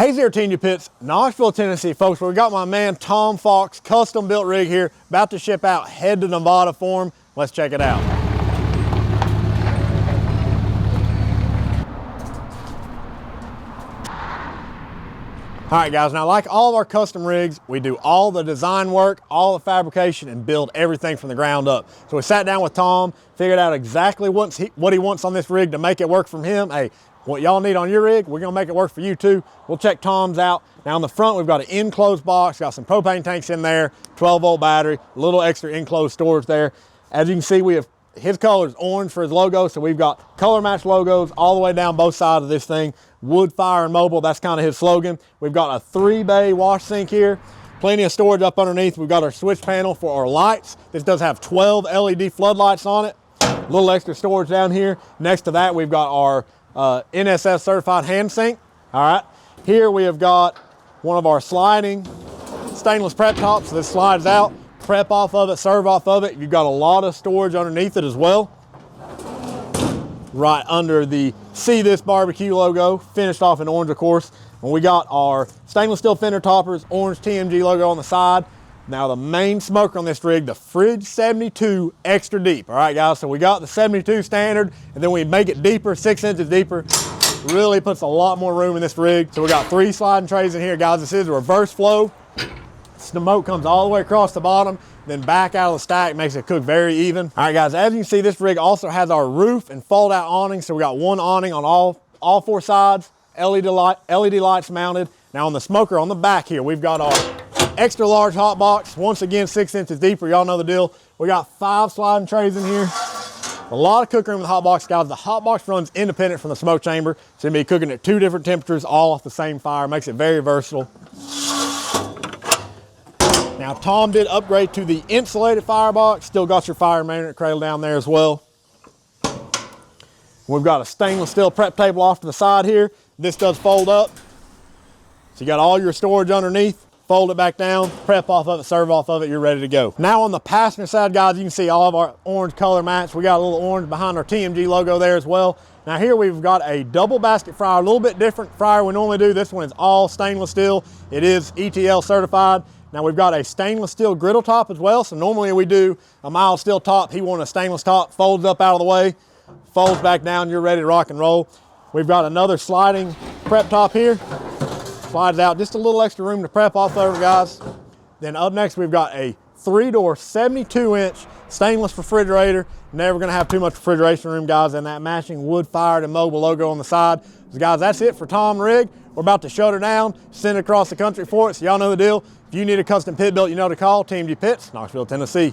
Hey there, Team Pits, Knoxville, Tennessee, folks. We got my man Tom Fox, custom built rig here, about to ship out, head to Nevada for him. Let's check it out. All right, guys, now like all of our custom rigs, we do all the design work, all the fabrication, and build everything from the ground up. So we sat down with Tom, figured out exactly what he wants on this rig to make it work from him. Hey, what y'all need on your rig, we're gonna make it work for you too. We'll check Tom's out. Now on the front, we've got an enclosed box, got some propane tanks in there, 12-volt battery, a little extra enclosed storage there. As you can see, we have his color is orange for his logo, so we've got color match logos all the way down both sides of this thing. Wood, fire, and mobile, that's kind of his slogan. We've got a 3-bay wash sink here, plenty of storage up underneath. We've got our switch panel for our lights. This does have 12 LED floodlights on it. A little extra storage down here. Next to that, we've got our NSS certified hand sink. All right, here we have got one of our sliding stainless prep tops. So this slides out, prep off of it, serve off of it. You've got a lot of storage underneath it as well. Right under the See This Barbecue logo, finished off in orange, of course. And we got our stainless steel fender toppers, orange TMG logo on the side. Now the main smoker on this rig, the Fridge 72 extra deep. All right, guys, so we got the 72 standard, and then we make it deeper, 6 inches deeper. Really puts a lot more room in this rig. So we got 3 sliding trays in here, guys. This is a reverse flow. Smoke comes all the way across the bottom, then back out of the stack, makes it cook very even. All right, guys, as you can see, this rig also has our roof and fold out awning. So we got one awning on all 4 sides, LED lights mounted. Now on the smoker on the back here, we've got our extra large hot box, once again 6 inches deeper. Y'all know the deal. We got 5 sliding trays in here. A lot of cook room in the hot box, guys. The hot box runs independent from the smoke chamber, so you'll be cooking at 2 different temperatures, all off the same fire. Makes it very versatile. Now Tom did upgrade to the insulated firebox. Still got your fire management cradle down there as well. We've got a stainless steel prep table off to the side here. This does fold up. So you got all your storage underneath. Fold it back down, prep off of it, serve off of it, you're ready to go. Now on the passenger side, guys, you can see all of our orange color match. We got a little orange behind our TMG logo there as well. Now here we've got a double basket fryer, a little bit different fryer we normally do. This one is all stainless steel. It is ETL certified. Now we've got a stainless steel griddle top as well. So normally we do a mild steel top. He wanted a stainless top, folds up out of the way, folds back down, you're ready to rock and roll. We've got another sliding prep top here. Slides out, just a little extra room to prep off of, guys. Then up next, we've got a 3-door, 72-inch stainless refrigerator. Never gonna have too much refrigeration room, guys, and that matching wood-fired and mobile logo on the side. So guys, that's it for Tom Rig. We're about to shut her down, send it across the country for it, so y'all know the deal. If you need a custom pit built, you know to call Team Pits, Knoxville, Tennessee.